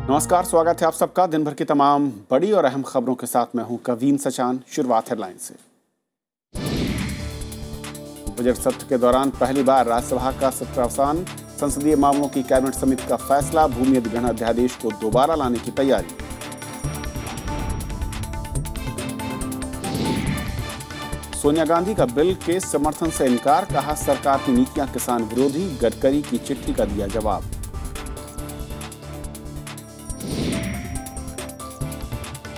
नमस्कार, स्वागत है आप सबका दिन भर की तमाम बड़ी और अहम खबरों के साथ मैं हूं कवीन सचान। शुरुआत हेडलाइन से। बजट सत्र के दौरान पहली बार राज्यसभा का सत्रावसान, संसदीय मामलों की कैबिनेट समिति का फैसला, भूमि अधिग्रहण अध्यादेश को दोबारा लाने की तैयारी। सोनिया गांधी का बिल के समर्थन से इनकार, कहा सरकार की नीतियां किसान विरोधी, गडकरी की चिट्ठी का दिया जवाब।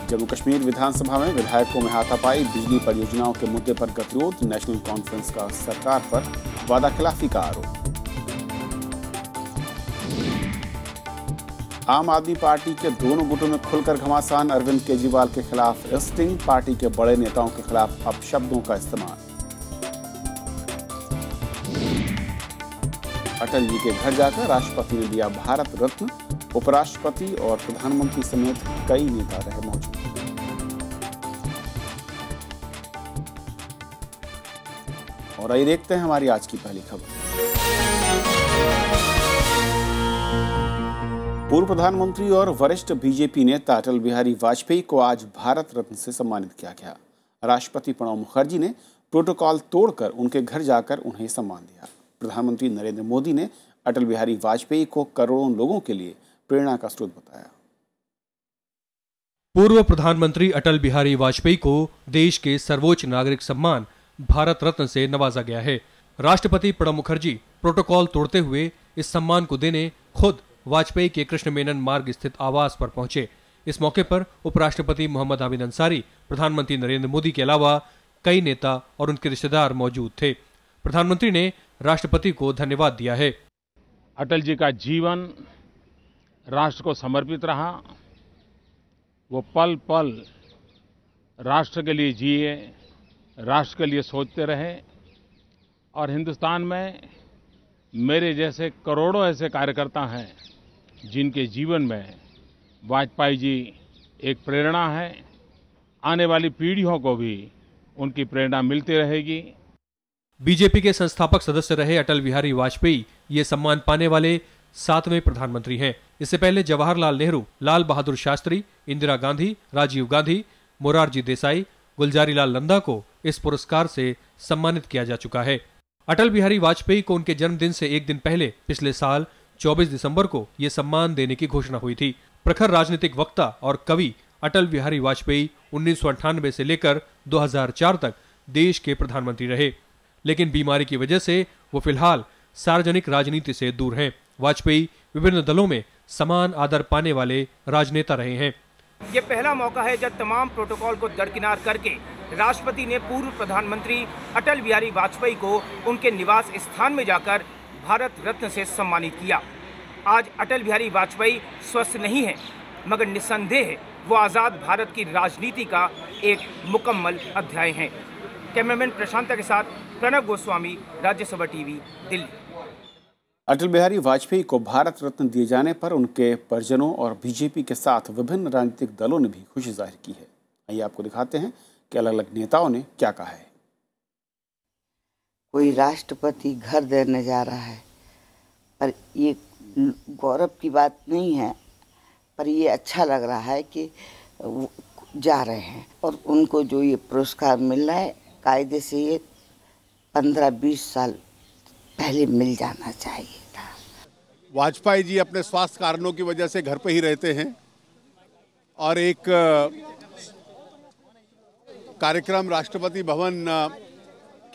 जम्मू कश्मीर विधानसभा में विधायकों में हाथापाई, बिजली परियोजनाओं के मुद्दे पर गतिरोध, नेशनल कॉन्फ्रेंस का सरकार पर वादाखिलाफी का आरोप। आम आदमी पार्टी के दोनों गुटों में खुलकर घमासान, अरविंद केजरीवाल के खिलाफ स्टिंग, पार्टी के बड़े नेताओं के खिलाफ अपशब्दों का इस्तेमाल। अटल जी के घर जाकर राष्ट्रपति ने दिया भारत रत्न, उपराष्ट्रपति और प्रधानमंत्री समेत कई नेता रहे मौजूद। और आइए देखते हैं हमारी आज की पहली खबर। पूर्व प्रधानमंत्री और वरिष्ठ बीजेपी नेता अटल बिहारी वाजपेयी को आज भारत रत्न से सम्मानित किया गया। राष्ट्रपति प्रणब मुखर्जी ने प्रोटोकॉल तोड़कर उनके घर जाकर उन्हें सम्मान दिया। प्रधानमंत्री नरेंद्र मोदी ने अटल बिहारी वाजपेयी को करोड़ों लोगों के लिए प्रेरणा का स्रोत बताया। पूर्व प्रधानमंत्री अटल बिहारी वाजपेयी को देश के सर्वोच्च नागरिक सम्मान भारत रत्न से नवाजा गया है। राष्ट्रपति प्रणब मुखर्जी प्रोटोकॉल तोड़ते हुए इस सम्मान को देने खुद वाजपेयी के कृष्ण मेनन मार्ग स्थित आवास पर पहुंचे। इस मौके पर उपराष्ट्रपति मोहम्मद हामिद अंसारी, प्रधानमंत्री नरेंद्र मोदी के अलावा कई नेता और उनके रिश्तेदार मौजूद थे। प्रधानमंत्री ने राष्ट्रपति को धन्यवाद दिया है। अटल जी का जीवन राष्ट्र को समर्पित रहा। वो पल पल राष्ट्र के लिए जिए, राष्ट्र के लिए सोचते रहे और हिंदुस्तान में मेरे जैसे करोड़ों ऐसे कार्यकर्ता हैं जिनके जीवन में वाजपेयी जी एक प्रेरणा है। आने वाली पीढ़ियों को भी उनकी प्रेरणा मिलती रहेगी। बीजेपी के संस्थापक सदस्य रहे अटल बिहारी वाजपेयी ये सम्मान पाने वाले 7वें प्रधानमंत्री हैं। इससे पहले जवाहरलाल नेहरू, लाल बहादुर शास्त्री, इंदिरा गांधी, राजीव गांधी, मोरारजी देसाई, गुलजारी लाल नंदा को इस पुरस्कार से सम्मानित किया जा चुका है। अटल बिहारी वाजपेयी को उनके जन्मदिन से एक दिन पहले पिछले साल 24 दिसंबर को ये सम्मान देने की घोषणा हुई थी। प्रखर राजनीतिक वक्ता और कवि अटल बिहारी वाजपेयी 1998 से लेकर 2004 तक देश के प्रधानमंत्री रहे, लेकिन बीमारी की वजह से वो फिलहाल सार्वजनिक राजनीति से दूर हैं। वाजपेयी विभिन्न दलों में समान आदर पाने वाले राजनेता रहे हैं। ये पहला मौका है जब तमाम प्रोटोकॉल को दरकिनार करके राष्ट्रपति ने पूर्व प्रधानमंत्री अटल बिहारी वाजपेयी को उनके निवास स्थान में जाकर भारत रत्न से सम्मानित किया। आज अटल बिहारी वाजपेयी स्वस्थ नहीं है, मगर निस्संदेह वो आज़ाद भारत की राजनीति का एक मुकम्मल अध्याय हैं। कैमरामैन प्रशांता के साथ प्रणव गोस्वामी, राज्यसभा टीवी, दिल्ली। अटल बिहारी वाजपेयी को भारत रत्न दिए जाने पर उनके परिजनों और बीजेपी के साथ विभिन्न राजनीतिक दलों ने भी खुशी जाहिर की है। आइए आपको दिखाते हैं कि अलग अलग नेताओं ने क्या कहा है। कोई राष्ट्रपति घर देने जा रहा है, पर ये गौरव की बात नहीं है, पर ये अच्छा लग रहा है कि जा रहे हैं और उनको जो ये पुरस्कार मिल रहा है, कायदे से ये 15-20 साल पहले मिल जाना चाहिए था। वाजपेयी जी अपने स्वास्थ्य कारणों की वजह से घर पे ही रहते हैं और एक कार्यक्रम राष्ट्रपति भवन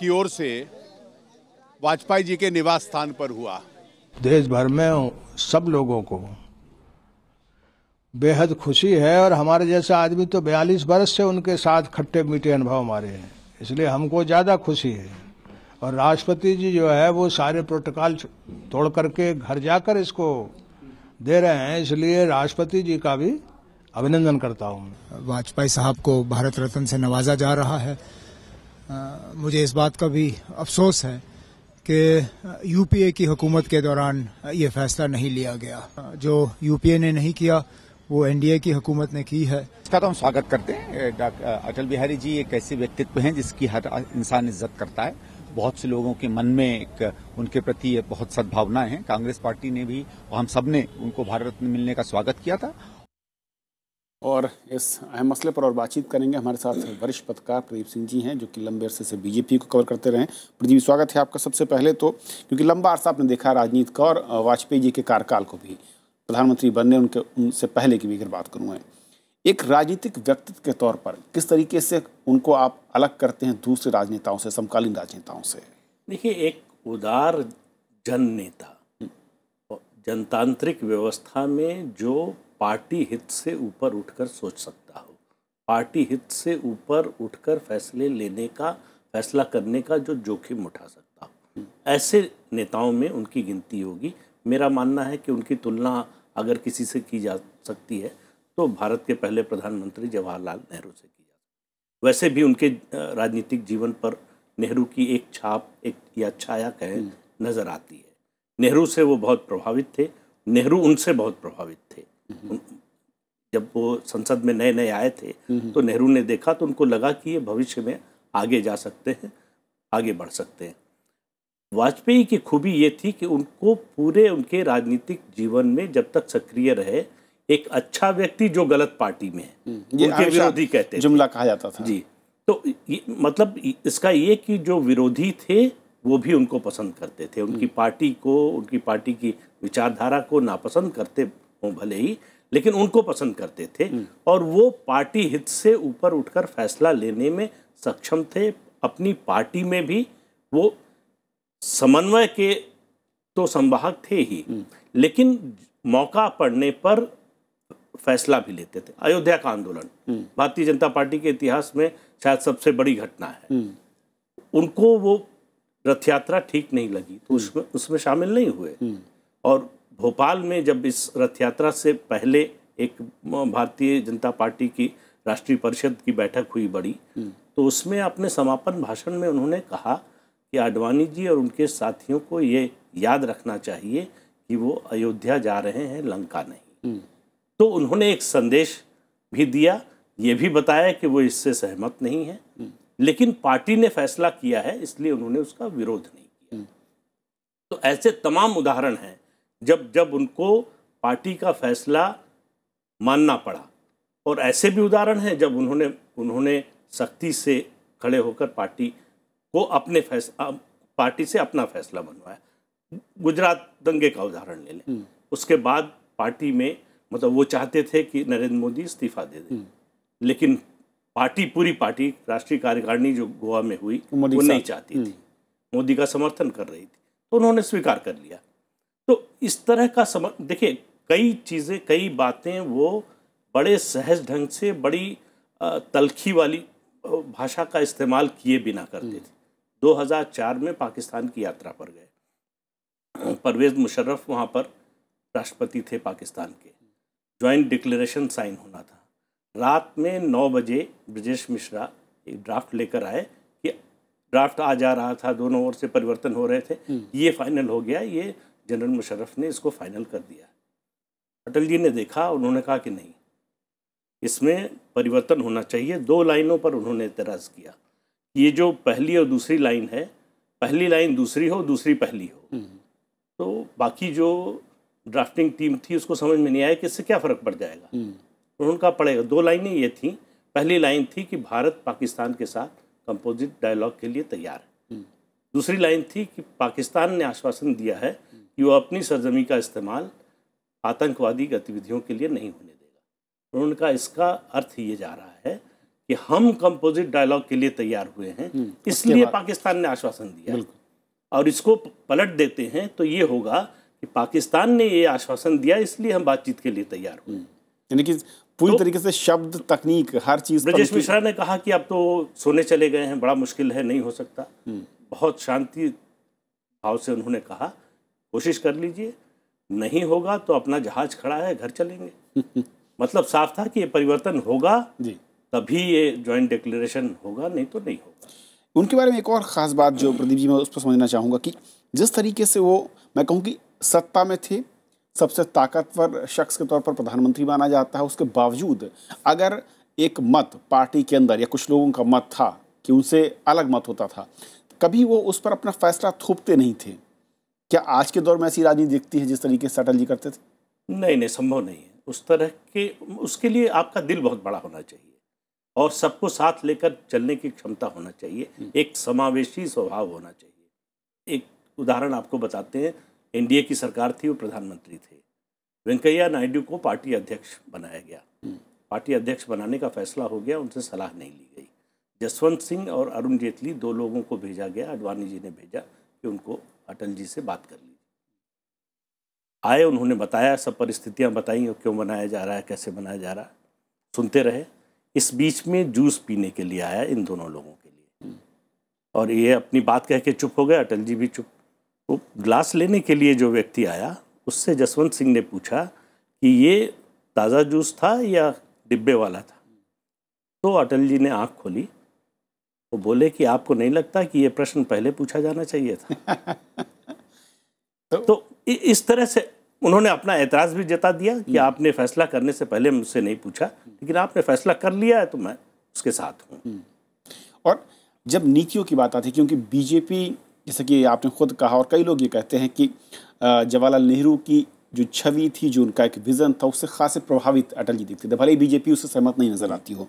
की ओर से वाजपेयी जी के निवास स्थान पर हुआ। देश भर में सब लोगों को बेहद खुशी है और हमारे जैसा आदमी तो 42 वर्ष से उनके साथ खट्टे मीठे अनुभव हमारे हैं, इसलिए हमको ज़्यादा खुशी है। और राष्ट्रपति जी जो है वो सारे प्रोटोकॉल तोड़ करके घर जाकर इसको दे रहे हैं, इसलिए राष्ट्रपति जी का भी अभिनंदन करता हूँ। वाजपेयी साहब को भारत रत्न से नवाजा जा रहा है। मुझे इस बात का भी अफसोस है कि यूपीए की हुकूमत के दौरान ये फैसला नहीं लिया गया। जो यूपीए ने नहीं किया वो एनडीए की हुकूमत ने की है। इसका तो हम स्वागत करते हैं। अटल बिहारी जी एक ऐसे व्यक्तित्व हैं जिसकी हर इंसान इज्जत करता है। बहुत से लोगों के मन में एक उनके प्रति बहुत सद्भावनाएं हैं। कांग्रेस पार्टी ने भी, हम सब ने उनको भारत रत्न मिलने का स्वागत किया था। और इस अहम मसले पर और बातचीत करेंगे। हमारे साथ वरिष्ठ पत्रकार प्रदीप सिंह जी हैं, जो कि लंबे अरसे से बीजेपी को कवर करते रहे हैं। प्रदीप, स्वागत है आपका। सबसे पहले तो क्योंकि लंबा अरसा आपने देखा राजनीति का और वाजपेयी जी के कार्यकाल को भी, प्रधानमंत्री बनने उनसे पहले की भी अगर बात करूँ, एक राजनीतिक व्यक्तित्व के तौर पर किस तरीके से उनको आप अलग करते हैं दूसरे राजनेताओं से, समकालीन राजनेताओं से? देखिए, एक उदार जन नेता, जनतांत्रिक व्यवस्था में जो पार्टी हित से ऊपर उठकर सोच सकता हो, पार्टी हित से ऊपर उठकर फैसला करने का जो जोखिम उठा सकता हो, ऐसे नेताओं में उनकी गिनती होगी। मेरा मानना है कि उनकी तुलना अगर किसी से की जा सकती है तो भारत के पहले प्रधानमंत्री जवाहरलाल नेहरू से की जा सकती है। वैसे भी उनके राजनीतिक जीवन पर नेहरू की एक छाप, या छाया कहें, नज़र आती है। नेहरू से वो बहुत प्रभावित थे, नेहरू उनसे बहुत प्रभावित थे। जब वो संसद में नए नए आए थे तो नेहरू ने देखा तो उनको लगा कि ये भविष्य में आगे जा सकते हैं, आगे बढ़ सकते हैं। वाजपेयी की खूबी ये थी कि उनको पूरे उनके राजनीतिक जीवन में जब तक सक्रिय रहे, एक अच्छा व्यक्ति जो गलत पार्टी में है उनके विरोधी कहते थे, जुमला कहा जाता था जी। तो मतलब इसका ये कि जो विरोधी थे वो भी उनको पसंद करते थे, उनकी पार्टी को, उनकी पार्टी की विचारधारा को नापसंद करते हो भले ही, लेकिन उनको पसंद करते थे। और वो पार्टी हित से ऊपर उठकर फैसला लेने में सक्षम थे। अपनी पार्टी में भी वो समन्वय के तो संवाहक थे ही, लेकिन मौका पड़ने पर फैसला भी लेते थे। अयोध्या का आंदोलन भारतीय जनता पार्टी के इतिहास में शायद सबसे बड़ी घटना है। उनको वो रथ यात्रा ठीक नहीं लगी तो उसमें शामिल नहीं हुए। और भोपाल में जब इस रथ यात्रा से पहले एक भारतीय जनता पार्टी की राष्ट्रीय परिषद की बैठक हुई बड़ी, तो उसमें अपने समापन भाषण में उन्होंने कहा कि आडवाणी जी और उनके साथियों को ये याद रखना चाहिए कि वो अयोध्या जा रहे हैं, लंका नहीं। तो उन्होंने एक संदेश भी दिया, ये भी बताया कि वो इससे सहमत नहीं है, लेकिन पार्टी ने फैसला किया है इसलिए उन्होंने उसका विरोध नहीं किया। तो ऐसे तमाम उदाहरण हैं जब उनको पार्टी का फैसला मानना पड़ा, और ऐसे भी उदाहरण हैं जब उन्होंने सख्ती से खड़े होकर पार्टी से अपना फैसला बनवाया। गुजरात दंगे का उदाहरण ले लें, उसके बाद पार्टी में मतलब वो चाहते थे कि नरेंद्र मोदी इस्तीफा दे दें, लेकिन पूरी पार्टी राष्ट्रीय कार्यकारिणी जो गोवा में हुई वो नहीं चाहती थी, मोदी का समर्थन कर रही थी, तो उन्होंने स्वीकार कर लिया। तो इस तरह का देखिए, कई बातें वो बड़े सहज ढंग से, बड़ी तलखी वाली भाषा का इस्तेमाल किए बिना करते थे। 2004 में पाकिस्तान की यात्रा पर गए, परवेज मुशर्रफ वहाँ पर राष्ट्रपति थे पाकिस्तान के, ज्वाइंट डिक्लेरेशन साइन होना था। रात में 9 बजे ब्रजेश मिश्रा एक ड्राफ्ट लेकर आए कि ड्राफ्ट आ जा रहा था, दोनों ओर से परिवर्तन हो रहे थे, ये फाइनल हो गया, ये जनरल मुशर्रफ ने इसको फाइनल कर दिया। अटल जी ने देखा, उन्होंने कहा कि नहीं, इसमें परिवर्तन होना चाहिए। 2 लाइनों पर उन्होंने एतराज़ किया, ये जो पहली और दूसरी लाइन है, पहली लाइन दूसरी हो, दूसरी पहली हो। तो बाकी जो ड्राफ्टिंग टीम थी उसको समझ में नहीं आया कि इससे क्या फ़र्क पड़ जाएगा। उन्होंने कहा पड़ेगा। 2 लाइनें ये थी, पहली लाइन थी कि भारत पाकिस्तान के साथ कंपोजिट डायलॉग के लिए तैयार है, दूसरी लाइन थी कि पाकिस्तान ने आश्वासन दिया है कि वो अपनी सरजमी का इस्तेमाल आतंकवादी गतिविधियों के लिए नहीं होने देगा। उन्होंने कहा इसका अर्थ ये जा रहा है कि हम कंपोजिट डायलॉग के लिए तैयार हुए हैं, इसलिए पाकिस्तान ने आश्वासन दिया, और इसको पलट देते हैं तो ये होगा कि पाकिस्तान ने ये आश्वासन दिया इसलिए हम बातचीत के लिए तैयार हुए। यानी कि पूरी तरीके से शब्द, तकनीक, हर चीज़। ब्रजेश मिश्रा ने कहा कि अब तो सोने चले गए हैं, बड़ा मुश्किल है, नहीं हो सकता। बहुत शांति भाव से उन्होंने कहा कोशिश कर लीजिए, नहीं होगा तो अपना जहाज खड़ा है, घर चलेंगे। मतलब साफ था कि ये परिवर्तन होगा तभी ये ज्वाइंट डिक्लेरेशन होगा, नहीं तो नहीं होगा। उनके बारे में एक और ख़ास बात जो प्रदीप जी मैं उस पर समझना चाहूँगा कि जिस तरीके से वो, मैं कहूँ कि सत्ता में थे, सबसे ताकतवर शख्स के तौर पर प्रधानमंत्री माना जाता है, उसके बावजूद अगर एक मत पार्टी के अंदर या कुछ लोगों का मत था कि उनसे अलग मत होता था, कभी वो उस पर अपना फैसला थोपते नहीं थे। क्या आज के दौर में ऐसी राजनीति दिखती है जिस तरीके से अटल जी करते थे? नहीं, संभव नहीं है उस तरह के। उसके लिए आपका दिल बहुत बड़ा होना चाहिए और सबको साथ लेकर चलने की क्षमता होना चाहिए, एक समावेशी स्वभाव होना चाहिए। एक उदाहरण आपको बताते हैं, एनडीए की सरकार थी, वो प्रधानमंत्री थे, वेंकैया नायडू को पार्टी अध्यक्ष बनाया गया। पार्टी अध्यक्ष बनाने का फैसला हो गया, उनसे सलाह नहीं ली गई। जसवंत सिंह और अरुण जेटली 2 लोगों को भेजा गया, आडवाणी जी ने भेजा कि उनको अटल जी से बात कर ली। आए, उन्होंने बताया, सब परिस्थितियां बताई, क्यों बनाया जा रहा है, कैसे बनाया जा रहा है, सुनते रहे। इस बीच में जूस पीने के लिए आया इन दोनों लोगों के लिए, और ये अपनी बात कह के चुप हो गए, अटल जी भी चुप। वो ग्लास लेने के लिए जो व्यक्ति आया, उससे जसवंत सिंह ने पूछा कि ये ताज़ा जूस था या डिब्बे वाला था? तो अटल जी ने आंख खोली, वो बोले कि आपको नहीं लगता कि ये प्रश्न पहले पूछा जाना चाहिए था? तो इस तरह से उन्होंने अपना एतराज़ भी जता दिया कि आपने फैसला करने से पहले मुझसे नहीं पूछा, लेकिन आपने फैसला कर लिया है तो मैं उसके साथ हूँ। और जब नीतियों की बात आती है, क्योंकि बीजेपी, जैसा कि आपने खुद कहा और कई लोग ये कहते हैं कि जवाहरलाल नेहरू की जो छवि थी, जो उनका एक विज़न था, उससे खासे प्रभावित अटल जी दिखते थे, भले ही बीजेपी उससे सहमत नहीं नजर आती हो।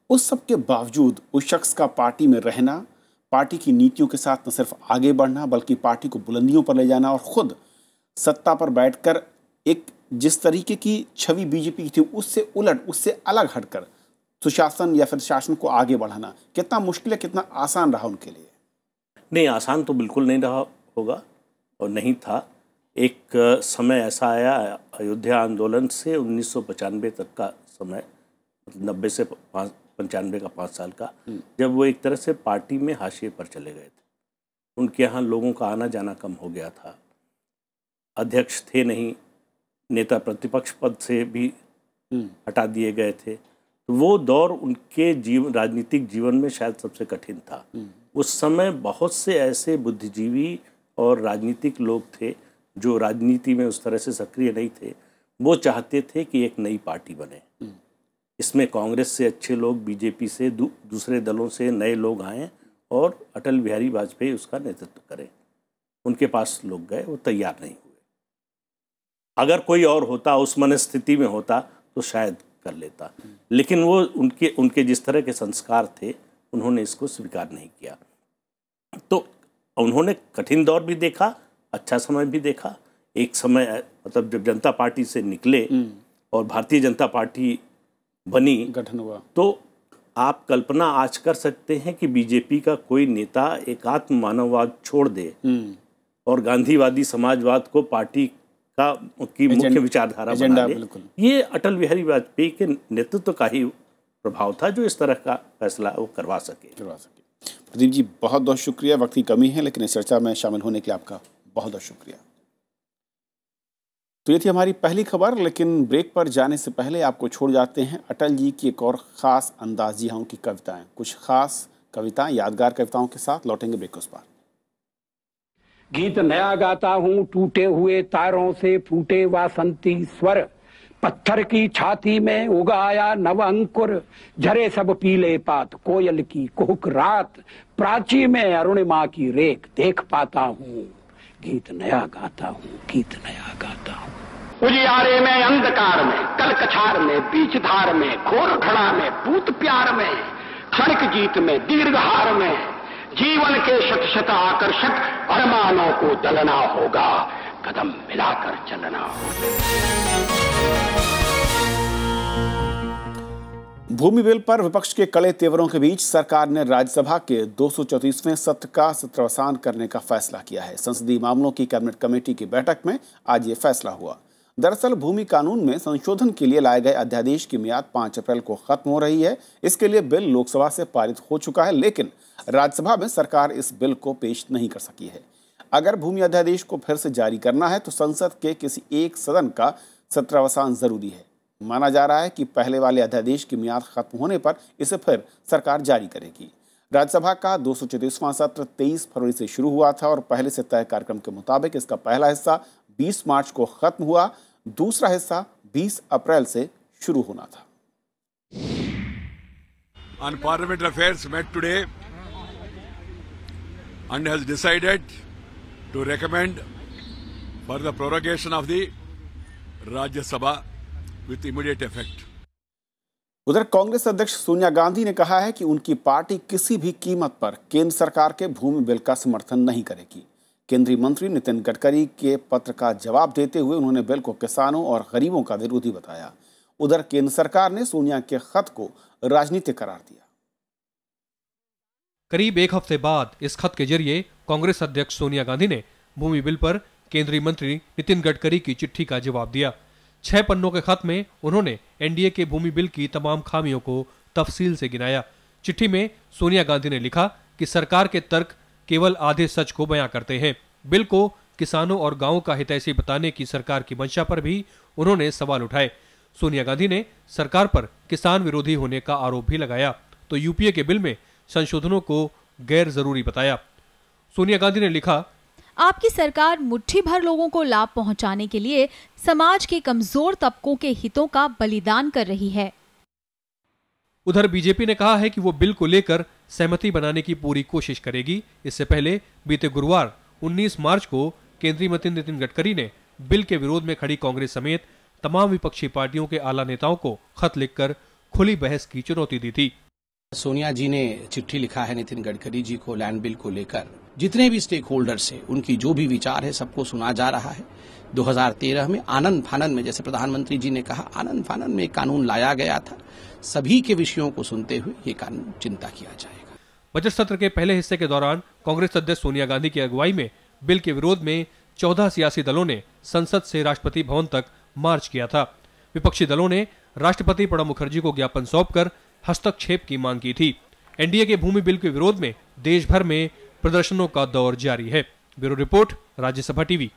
उस सब के बावजूद उस शख्स का पार्टी में रहना, पार्टी की नीतियों के साथ न सिर्फ आगे बढ़ना बल्कि पार्टी को बुलंदियों पर ले जाना और खुद सत्ता पर बैठकर एक जिस तरीके की छवि बीजेपी की थी उससे उलट, उससे अलग हटकर सुशासन या फिर शासन को आगे बढ़ाना, कितना मुश्किल है, कितना आसान रहा उनके लिए? नहीं, आसान तो बिल्कुल नहीं रहा होगा और नहीं था। एक समय ऐसा आया, अयोध्या आंदोलन से 1995 तक का समय, 90 से 95 का 5 साल का, जब वो एक तरह से पार्टी में हाशिए पर चले गए थे। उनके यहाँ लोगों का आना जाना कम हो गया था, अध्यक्ष थे नहीं, नेता प्रतिपक्ष पद से भी हटा दिए गए थे। तो वो दौर उनके राजनीतिक जीवन में शायद सबसे कठिन था। उस समय बहुत से ऐसे बुद्धिजीवी और राजनीतिक लोग थे जो राजनीति में उस तरह से सक्रिय नहीं थे। वो चाहते थे कि एक नई पार्टी बने, इसमें कांग्रेस से अच्छे लोग, बीजेपी से, दूसरे दलों से नए लोग आएँ और अटल बिहारी वाजपेयी उसका नेतृत्व करें। उनके पास लोग गए, वो तैयार नहीं हुए। अगर कोई और होता, उस मनस्थिति में होता तो शायद कर लेता, लेकिन वो उनके जिस तरह के संस्कार थे, उन्होंने इसको स्वीकार नहीं किया। तो उन्होंने कठिन दौर भी देखा, अच्छा समय भी देखा। एक समय मतलब जब जनता पार्टी से निकले और भारतीय जनता पार्टी बनी, गठन हुआ, तो आप कल्पना आज कर सकते हैं कि बीजेपी का कोई नेता एकात्म मानववाद छोड़ दे और गांधीवादी समाजवाद को पार्टी की मुख्य विचारधारा बना दे। ये अटल बिहारी वाजपेयी के नेतृत्व का ही प्रभाव था जो इस तरह का फैसला वो करवा सके। प्रदीप जी, बहुत बहुत शुक्रिया। वक्त की कमी है, लेकिन इस चर्चा में शामिल होने के लिए आपका बहुत बहुत शुक्रिया। तो ये थी हमारी पहली खबर, लेकिन ब्रेक पर जाने से पहले आपको छोड़ जाते हैं अटल जी की एक और ख़ास अंदाज, जी हाँ, उनकी कविताएं, कुछ खास कविताएं, यादगार कविताओं के साथ लौटेंगे ब्रेक उस पर। गीत नया गाता हूँ, टूटे हुए तारों से फूटे वासंती स्वर, पत्थर की छाती में उगाया नव अंकुर, झरे सब पीले पात, कोयल की कुहुक रात, प्राची में अरुणिमा की रेख देख पाता हूँ। गीत नया गाता हूँ, गीत नया गाता हूँ। उजियारे में, अंधकार में, कलकछार में, बीच धार में, घोर घड़ा में, पूत प्यार में, क्षणिक जीत में, दीर्घहार में, जीवन के शत शत आकर्षक अरमानों को दलना होगा, कदम मिलाकर चलना होगा। भूमि बिल पर विपक्ष के कड़े तेवरों के बीच सरकार ने राज्यसभा के 234वें सत्र का सत्रावसान करने का फैसला किया है। संसदीय मामलों की कैबिनेट कमेटी की बैठक में आज ये फैसला हुआ। दरअसल भूमि कानून में संशोधन के लिए लाए गए अध्यादेश की मियाद 5 अप्रैल को खत्म हो रही है। इसके लिए बिल लोकसभा से पारित हो चुका है, लेकिन राज्यसभा में सरकार इस बिल को पेश नहीं कर सकी है। अगर भूमि अध्यादेश को फिर से जारी करना है तो संसद के किसी एक सदन का सत्रावसान जरूरी है। माना जा रहा है कि पहले वाले अध्यादेश की मियाद खत्म होने पर इसे फिर सरकार जारी करेगी। राज्यसभा का 234वां सत्र 23 फरवरी से शुरू हुआ था और पहले से तय कार्यक्रम के मुताबिक इसका पहला हिस्सा 20 मार्च को खत्म हुआ, दूसरा हिस्सा 20 अप्रैल से शुरू होना था। On Parliament Affairs met today and has decided to recommend for the prorogation of the Rajya Sabha with immediate effect. उधर कांग्रेस अध्यक्ष सोनिया गांधी ने कहा है कि उनकी पार्टी किसी भी कीमत पर केंद्र सरकार के भूमि बिल का समर्थन नहीं करेगी। केंद्रीय मंत्री नितिन गडकरी के पत्र का जवाब देते हुए उन्होंने बिल को किसानों और गरीबों का विरोधी बताया। उधर केंद्र सरकार ने सोनिया के खत को राजनीतिक करार दिया। करीब एक हफ्ते बाद इस खत के जरिए कांग्रेस अध्यक्ष सोनिया गांधी ने भूमि बिल पर केंद्रीय मंत्री नितिन गडकरी की चिट्ठी का जवाब दिया। 6 पन्नों के खत में उन्होंने एनडीए के भूमि बिल की तमाम खामियों को तफसील से गिनाया। चिट्ठी में सोनिया गांधी ने लिखा कि सरकार के तर्क केवल आधे सच को बयां करते हैं। बिल को किसानों और गांवों का हितैषी बताने की सरकार की मंशा पर भी उन्होंने सवाल उठाए। सोनिया गांधी ने सरकार पर किसान विरोधी होने का आरोप भी लगाया तो यूपीए के बिल में संशोधनों को गैर जरूरी बताया। सोनिया गांधी ने लिखा, आपकी सरकार मुट्ठी भर लोगों को लाभ पहुंचाने के लिए समाज के कमजोर तबकों के हितों का बलिदान कर रही है। उधर बीजेपी ने कहा है कि वो बिल को लेकर सहमति बनाने की पूरी कोशिश करेगी। इससे पहले बीते गुरुवार 19 मार्च को केंद्रीय मंत्री नितिन गडकरी ने बिल के विरोध में खड़ी कांग्रेस समेत तमाम विपक्षी पार्टियों के आला नेताओं को खत लिखकर खुली बहस की चुनौती दी थी। सोनिया जी ने चिट्ठी लिखा है नितिन गडकरी जी को लैंड बिल को लेकर। जितने भी स्टेक होल्डर्स है उनकी जो भी विचार है सबको सुना जा रहा है। 2013 में आनंद फानन में, जैसे प्रधानमंत्री जी ने कहा, आनंद फानन में कानून लाया गया था। सभी के विषयों को सुनते हुए ये कानून चिंता किया जाएगा। बजट सत्र के पहले हिस्से के दौरान कांग्रेस अध्यक्ष सोनिया गांधी की अगुवाई में बिल के विरोध में 14 सियासी दलों ने संसद से राष्ट्रपति भवन तक मार्च किया था। विपक्षी दलों ने राष्ट्रपति प्रणब मुखर्जी को ज्ञापन सौंपकर हस्तक्षेप की मांग की थी। एनडीए के भूमि बिल के विरोध में देश भर में प्रदर्शनों का दौर जारी है। Bureau report, Rajya Sabha TV.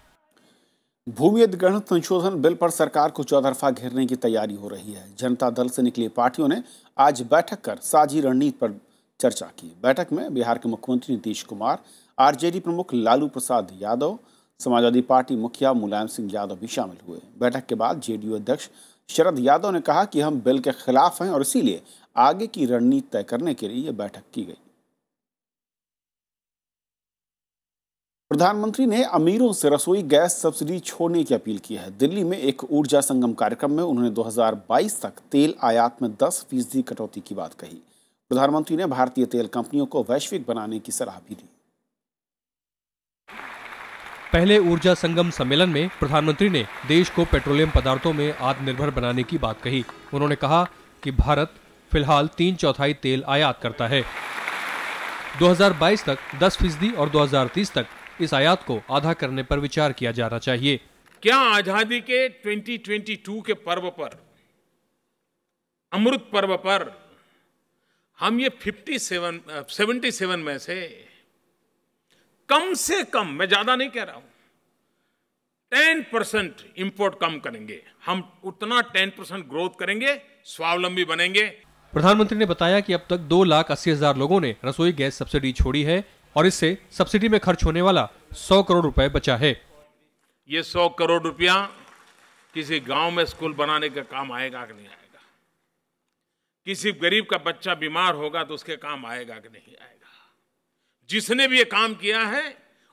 भूमि अधिग्रहण संशोधन बिल पर सरकार को चौतरफा घेरने की तैयारी हो रही है। जनता दल से निकली पार्टियों ने आज बैठक कर साझी रणनीति पर चर्चा की। बैठक में बिहार के मुख्यमंत्री नीतीश कुमार, आरजेडी प्रमुख लालू प्रसाद यादव, समाजवादी पार्टी मुखिया मुलायम सिंह यादव भी शामिल हुए। बैठक के बाद जेडीयू अध्यक्ष शरद यादव ने कहा कि हम बिल के खिलाफ हैं और इसीलिए आगे की रणनीति तय करने के लिए यह बैठक की गई। प्रधानमंत्री ने अमीरों से रसोई गैस सब्सिडी छोड़ने की अपील की है। दिल्ली में एक ऊर्जा संगम कार्यक्रम में उन्होंने 2022 तक तेल आयात में 10% कटौती की बात कही। प्रधानमंत्री ने भारतीय तेल कंपनियों को वैश्विक बनाने की सलाह भी दी। पहले ऊर्जा संगम सम्मेलन में प्रधानमंत्री ने देश को पेट्रोलियम पदार्थों में आत्मनिर्भर बनाने की बात कही। उन्होंने कहा कि भारत फिलहाल 3/4 तेल आयात करता है। 2022 तक 10% और 2030 तक इस आयात को आधा करने पर विचार किया जाना चाहिए। क्या आजादी के 2022 के पर्व पर, अमृत पर्व पर, हम ये 77 में से कम, मैं ज्यादा नहीं कह रहा हूं, 10% इंपोर्ट कम करेंगे। हम उतना 10% ग्रोथ करेंगे, स्वावलंबी बनेंगे। प्रधानमंत्री ने बताया कि अब तक 2,80,000 लोगों ने रसोई गैस सब्सिडी छोड़ी है और इससे सब्सिडी में खर्च होने वाला 100 करोड़ रुपए बचा है। ये 100 करोड़ रुपया किसी गांव में स्कूल बनाने का काम आएगा कि नहीं आएगा? किसी गरीब का बच्चा बीमार होगा तो उसके काम आएगा कि नहीं आएगा? जिसने भी ये काम किया है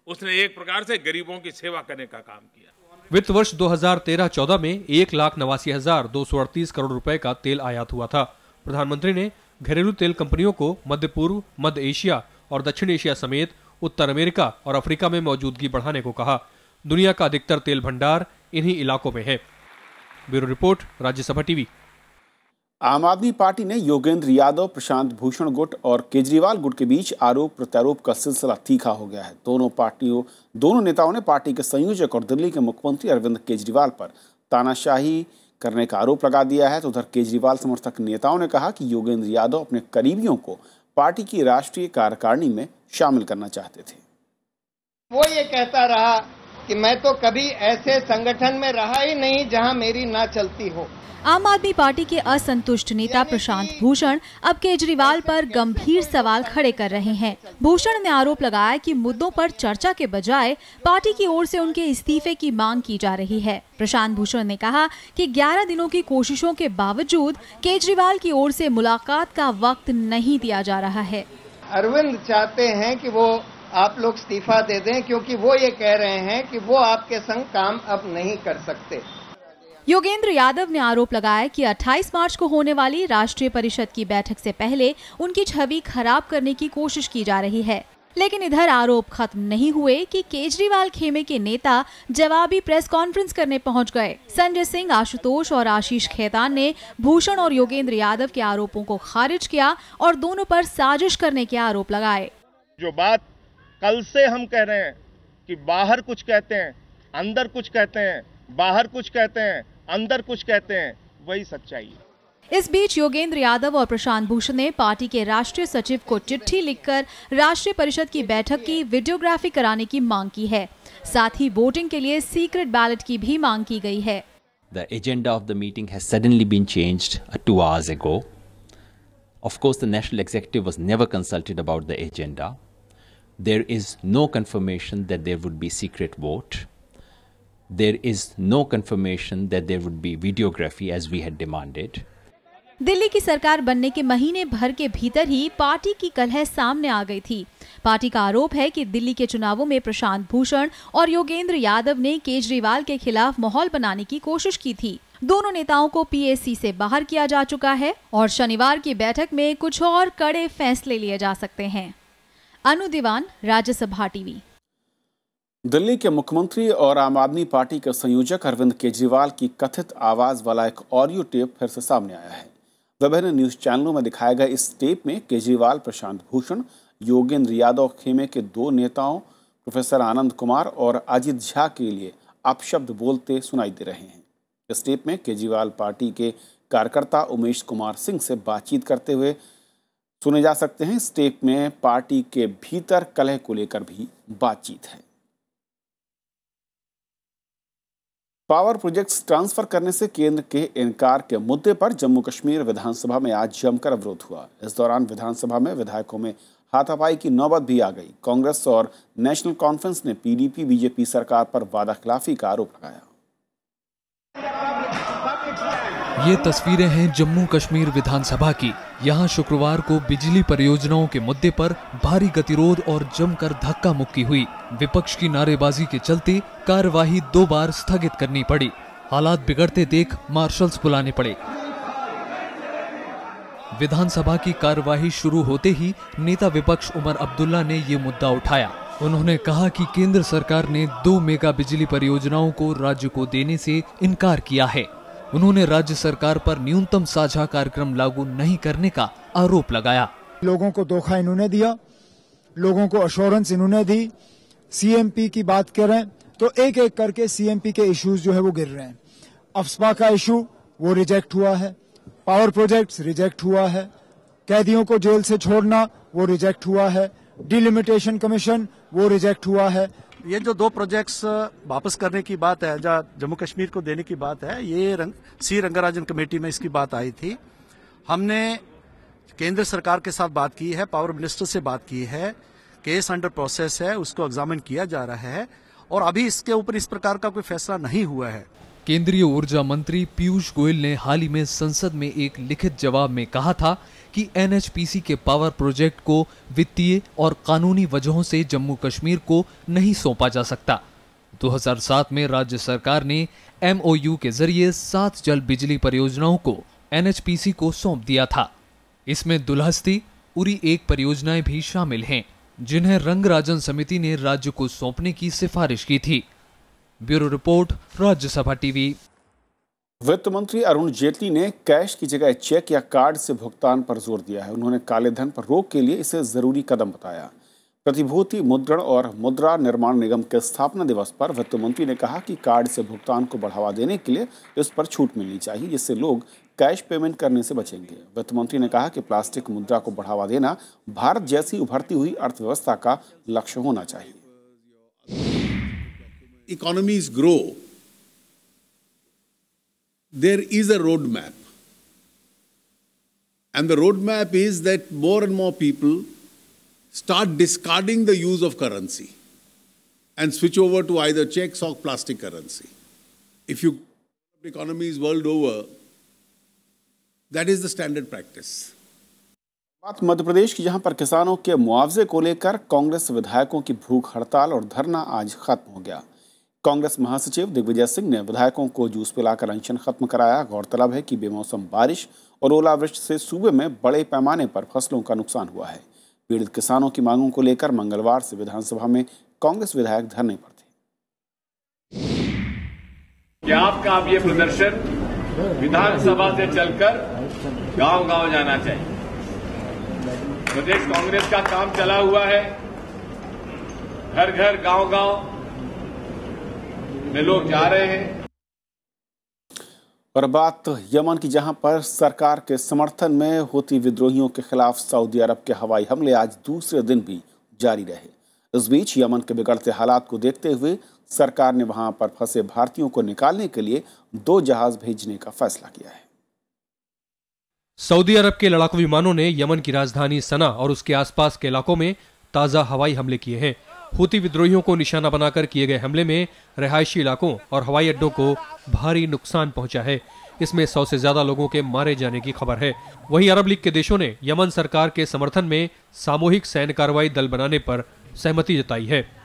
उसने एक प्रकार से गरीबों की सेवा करने का काम किया। वित्त वर्ष 2013-14 में 1,89,238 करोड़ रुपए का तेल आयात हुआ था। प्रधानमंत्री ने घरेलू तेल कंपनियों को मध्य पूर्व, मध्य एशिया और दक्षिण एशिया समेत उत्तर अमेरिका और अफ्रीका में मौजूदगी बढ़ाने को कहा। दुनिया का अधिकतर तेल भंडार इन्हीं इलाकों में है। Bureau report, Rajya Sabha TV. आम आदमी पार्टी ने योगेंद्र यादव, प्रशांत भूषण गुट और केजरीवाल गुट के बीच आरोप प्रत्यारोप का सिलसिला तीखा हो गया है। दोनों नेताओं ने पार्टी के संयोजक और दिल्ली के मुख्यमंत्री अरविंद केजरीवाल पर तानाशाही करने का आरोप लगा दिया है। तो उधर केजरीवाल समर्थक नेताओं ने कहा कि योगेंद्र यादव अपने करीबियों को पार्टी की राष्ट्रीय कार्यकारिणी में शामिल करना चाहते थे। वो ये कहता रहा कि मैं तो कभी ऐसे संगठन में रहा ही नहीं जहां मेरी ना चलती हो। आम आदमी पार्टी के असंतुष्ट नेता प्रशांत भूषण अब केजरीवाल पर गंभीर सवाल खड़े कर रहे हैं। भूषण ने आरोप लगाया कि मुद्दों पर चर्चा के बजाय पार्टी की ओर से उनके इस्तीफे की मांग की जा रही है। प्रशांत भूषण ने कहा कि 11 दिनों की कोशिशों के बावजूद केजरीवाल की ओर से मुलाकात का वक्त नहीं दिया जा रहा है। अरविंद चाहते हैं कि वो आप लोग इस्तीफा दे दें, क्योंकि वो ये कह रहे हैं कि वो आपके संग काम अब नहीं कर सकते। योगेंद्र यादव ने आरोप लगाया कि 28 मार्च को होने वाली राष्ट्रीय परिषद की बैठक से पहले उनकी छवि खराब करने की कोशिश की जा रही है। लेकिन इधर आरोप खत्म नहीं हुए कि केजरीवाल खेमे के नेता जवाबी प्रेस कॉन्फ्रेंस करने पहुंच गए। संजय सिंह, आशुतोष और आशीष खेतान ने भूषण और योगेंद्र यादव के आरोपों को खारिज किया और दोनों पर साजिश करने के आरोप लगाए। जो बात कल से हम कह रहे हैं कि बाहर कुछ कहते हैं, अंदर कुछ कहते हैं, बाहर कुछ कहते हैं, अंदर कुछ कहते हैं, वही सच्चाई है। इस बीच योगेंद्र यादव और प्रशांत भूषण ने पार्टी के राष्ट्रीय सचिव को चिट्ठी लिखकर राष्ट्रीय परिषद की बैठक की वीडियोग्राफी कराने की मांग की है। साथ ही वोटिंग के लिए सीक्रेट बैलेट की भी मांग की गई है। The agenda of the meeting has suddenly been changed 2 hours ago. Of course, the National Executive was never consulted about the agenda. There is no confirmation that there would be secret vote. There is no confirmation that there would be videography as we had demanded. Delhi की सरकार बनने के महीने भर के भीतर ही party की कलह सामने आ गई थी। पार्टी का आरोप है कि दिल्ली के चुनावों में प्रशांत भूषण और योगेंद्र यादव ने केजरीवाल के खिलाफ माहौल बनाने की कोशिश की थी। दोनों नेताओं को पीएसी से बाहर किया जा चुका है और शनिवार की बैठक में कुछ और कड़े फैसले लिए जा सकते हैं। अनु दीवान, राज्यसभा टीवी। दिल्ली के मुख्यमंत्री और आम आदमी पार्टी के संयोजक अरविंद केजरीवाल की कथित आवाज वाला एक ऑडियो टेप फिर से सामने आया है। विभिन्न न्यूज चैनलों में दिखाए गए इस टेप में केजरीवाल प्रशांत भूषण, योगेंद्र यादव खेमे के 2 नेताओं प्रोफेसर आनंद कुमार और अजित झा के लिए अपशब्द बोलते सुनाई दे रहे हैं। इस टेप में केजरीवाल पार्टी के कार्यकर्ता उमेश कुमार सिंह से बातचीत करते हुए सुने जा सकते हैं। इस टेप में पार्टी के भीतर कलह को लेकर भी बातचीत है। पावर प्रोजेक्ट्स ट्रांसफर करने से केंद्र के इनकार के मुद्दे पर जम्मू कश्मीर विधानसभा में आज जमकर अवरोध हुआ। इस दौरान विधानसभा में विधायकों में हाथापाई की नौबत भी आ गई। कांग्रेस और नेशनल कॉन्फ्रेंस ने पीडीपी बीजेपी सरकार पर वादाखिलाफी का आरोप लगाया। ये तस्वीरें हैं जम्मू कश्मीर विधानसभा की। यहाँ शुक्रवार को बिजली परियोजनाओं के मुद्दे पर भारी गतिरोध और जमकर धक्का मुक्की हुई। विपक्ष की नारेबाजी के चलते कार्यवाही 2 बार स्थगित करनी पड़ी। हालात बिगड़ते देख मार्शल्स बुलाने पड़े। विधानसभा की कार्यवाही शुरू होते ही नेता विपक्ष उमर अब्दुल्ला ने ये मुद्दा उठाया। उन्होंने कहा कि केंद्र सरकार ने 2 मेगा बिजली परियोजनाओं को राज्य को देने से इनकार किया है। उन्होंने राज्य सरकार पर न्यूनतम साझा कार्यक्रम लागू नहीं करने का आरोप लगाया। लोगों को धोखा इन्होंने दिया, लोगों को अश्योरेंस इन्होंने दी। सीएमपी की बात करें तो एक एक करके सीएमपी के इश्यूज जो है वो गिर रहे हैं। अफस्पा का इशू वो रिजेक्ट हुआ है, पावर प्रोजेक्ट्स रिजेक्ट हुआ है, कैदियों को जेल से छोड़ना वो रिजेक्ट हुआ है, डिलिमिटेशन कमीशन वो रिजेक्ट हुआ है। ये जो 2 प्रोजेक्ट्स वापस करने की बात है, जहाँ जम्मू कश्मीर को देने की बात है, ये सी रंगराजन कमेटी में इसकी बात आई थी। हमने केंद्र सरकार के साथ बात की है, पावर मिनिस्टर से बात की है, केस अंडर प्रोसेस है, उसको एग्जामिन किया जा रहा है और अभी इसके ऊपर इस प्रकार का कोई फैसला नहीं हुआ है। केंद्रीय ऊर्जा मंत्री पीयूष गोयल ने हाल ही में संसद में एक लिखित जवाब में कहा था कि एनएचपीसी के पावर प्रोजेक्ट को वित्तीय और कानूनी वजहों से जम्मू कश्मीर को नहीं सौंपा जा सकता। 2007 में राज्य सरकार ने एमओयू के जरिए 7 जल बिजली परियोजनाओं को एनएचपीसी को सौंप दिया था। इसमें दुल्हस्ती, उरी 1 परियोजनाएं भी शामिल हैं, जिन्हें रंगराजन समिति ने राज्य को सौंपने की सिफारिश की थी। Bureau report, Rajya Sabha TV. वित्त मंत्री अरुण जेटली ने कैश की जगह चेक या कार्ड से भुगतान पर जोर दिया है। उन्होंने काले धन पर रोक के लिए इसे जरूरी कदम बताया। प्रतिभूति मुद्रण और मुद्रा निर्माण निगम के स्थापना दिवस पर वित्त मंत्री ने कहा कि कार्ड से भुगतान को बढ़ावा देने के लिए इस पर छूट मिलनी चाहिए, जिससे लोग कैश पेमेंट करने से बचेंगे। वित्त मंत्री ने कहा कि प्लास्टिक मुद्रा को बढ़ावा देना भारत जैसी उभरती हुई अर्थव्यवस्था का लक्ष्य होना चाहिए। Economies grow, there is a roadmap. And the roadmap is that more and more people start discarding the use of currency and switch over to either checks or plastic currency. If you economies world over, that is the standard practice. बात मध्य प्रदेश की, जहां पर किसानों के मुआवजे को लेकर कांग्रेस विधायकों की भूख हड़ताल और धरना आज खत्म हो गया। कांग्रेस महासचिव दिग्विजय सिंह ने विधायकों को जूस पिलाकर अनशन खत्म कराया। गौरतलब है कि बेमौसम बारिश और ओलावृष्टि से सूबे में बड़े पैमाने पर फसलों का नुकसान हुआ है। पीड़ित किसानों की मांगों को लेकर मंगलवार से विधानसभा में कांग्रेस विधायक धरने पर थे। क्या आपका अब ये प्रदर्शन विधानसभा से चलकर गांव-गांव जाना चाहिए। प्रदेश कांग्रेस का काम चला हुआ है, घर घर गांव-गांव में लोग जा रहे हैं। और बात यमन की, जहां पर सरकार के समर्थन में हुती विद्रोहियों के खिलाफ सऊदी अरब के हवाई हमले आज दूसरे दिन भी जारी रहे। इस बीच यमन के बिगड़ते हालात को देखते हुए सरकार ने वहां पर फंसे भारतीयों को निकालने के लिए 2 जहाज भेजने का फैसला किया है। सऊदी अरब के लड़ाकू विमानों ने यमन की राजधानी सना और उसके आसपास के इलाकों में ताजा हवाई हमले किए हैं। हुती विद्रोहियों को निशाना बनाकर किए गए हमले में रिहायशी इलाकों और हवाई अड्डों को भारी नुकसान पहुंचा है। इसमें 100 से ज्यादा लोगों के मारे जाने की खबर है। वहीं अरब लीग के देशों ने यमन सरकार के समर्थन में सामूहिक सैन्य कार्रवाई दल बनाने पर सहमति जताई है।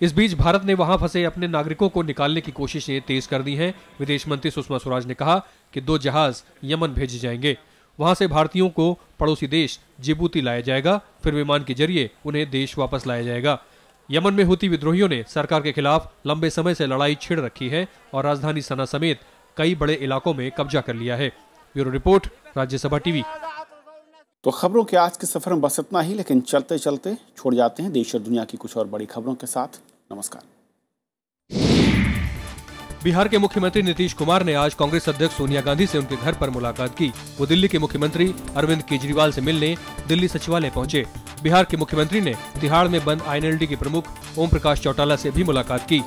इस बीच भारत ने वहां फंसे अपने नागरिकों को निकालने की कोशिशें तेज कर दी हैं। विदेश मंत्री सुषमा स्वराज ने कहा कि 2 जहाज यमन भेजे जाएंगे। वहां से भारतीयों को पड़ोसी देश जिबूती लाया जाएगा, फिर विमान के जरिए उन्हें देश वापस लाया जाएगा। यमन में हुती विद्रोहियों ने सरकार के खिलाफ लंबे समय से लड़ाई छिड़ रखी है और राजधानी सना समेत कई बड़े इलाकों में कब्जा कर लिया है। Bureau report, Rajya Sabha TV. तो खबरों के आज के सफर में बस इतना ही, लेकिन चलते चलते छोड़ जाते हैं देश और दुनिया की कुछ और बड़ी खबरों के साथ। नमस्कार। बिहार के मुख्यमंत्री नीतीश कुमार ने आज कांग्रेस अध्यक्ष सोनिया गांधी से उनके घर पर मुलाकात की। वो दिल्ली के मुख्यमंत्री अरविंद केजरीवाल से मिलने दिल्ली सचिवालय पहुंचे। बिहार के मुख्यमंत्री ने तिहाड़ में बंद INLD के प्रमुख ओम प्रकाश चौटाला से भी मुलाकात की।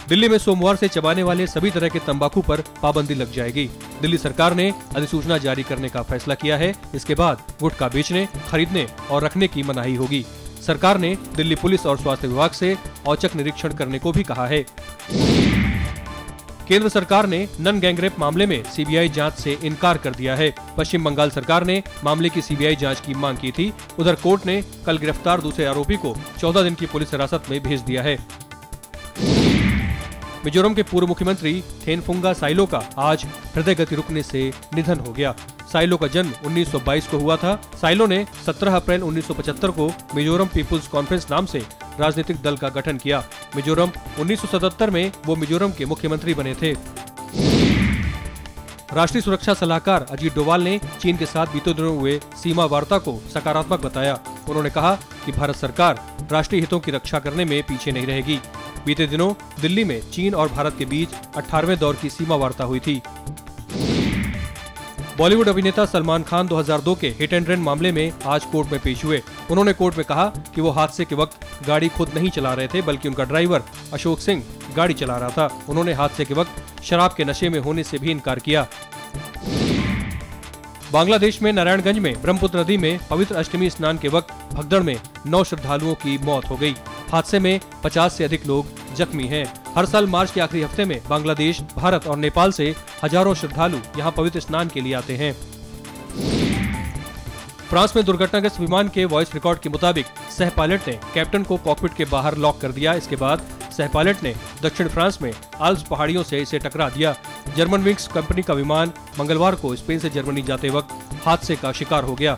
दिल्ली में सोमवार से चबाने वाले सभी तरह के तंबाकू पर पाबंदी लग जाएगी। दिल्ली सरकार ने अधिसूचना जारी करने का फैसला किया है। इसके बाद गुटखा बेचने, खरीदने और रखने की मनाही होगी। सरकार ने दिल्ली पुलिस और स्वास्थ्य विभाग से औचक निरीक्षण करने को भी कहा है। केंद्र सरकार ने नन गैंगरेप मामले में CBI जांच से इनकार कर दिया है। पश्चिम बंगाल सरकार ने मामले की CBI जांच की मांग की थी। उधर कोर्ट ने कल गिरफ्तार दूसरे आरोपी को 14 दिन की पुलिस हिरासत में भेज दिया है। मिजोरम के पूर्व मुख्यमंत्री थेनफुंगा साइलो का आज हृदय गति रुकने से निधन हो गया। साइलो का जन्म 1922 को हुआ था। साइलो ने 17 अप्रैल 1975 को मिजोरम पीपुल्स कॉन्फ्रेंस नाम से राजनीतिक दल का गठन किया। मिजोरम 1977 में वो मिजोरम के मुख्यमंत्री बने थे। राष्ट्रीय सुरक्षा सलाहकार अजीत डोवाल ने चीन के साथ बीते दिनों हुए सीमा वार्ता को सकारात्मक बताया। उन्होंने कहा कि भारत सरकार राष्ट्रीय हितों की रक्षा करने में पीछे नहीं रहेगी। बीते दिनों दिल्ली में चीन और भारत के बीच 18वें दौर की सीमा वार्ता हुई थी। बॉलीवुड अभिनेता सलमान खान 2002 के हिट एंड रन मामले में आज कोर्ट में पेश हुए। उन्होंने कोर्ट में कहा कि वो हादसे के वक्त गाड़ी खुद नहीं चला रहे थे, बल्कि उनका ड्राइवर अशोक सिंह गाड़ी चला रहा था। उन्होंने हादसे के वक्त शराब के नशे में होने से भी इनकार किया। बांग्लादेश में नारायणगंज में ब्रह्मपुत्र नदी में पवित्र अष्टमी स्नान के वक्त भगदड़ में 9 श्रद्धालुओं की मौत हो गई। हादसे में 50 से अधिक लोग जख्मी हैं। हर साल मार्च के आखिरी हफ्ते में बांग्लादेश, भारत और नेपाल से हजारों श्रद्धालु यहां पवित्र स्नान के लिए आते हैं। फ्रांस में दुर्घटनाग्रस्त विमान के वॉइस रिकॉर्ड के मुताबिक सह पायलट ने कैप्टन को कॉकपिट के बाहर लॉक कर दिया। इसके बाद सह पायलट ने दक्षिण फ्रांस में आल्प्स पहाड़ियों से इसे टकरा दिया। जर्मन विंग्स कंपनी का विमान मंगलवार को स्पेन से जर्मनी जाते वक्त हादसे का शिकार हो गया।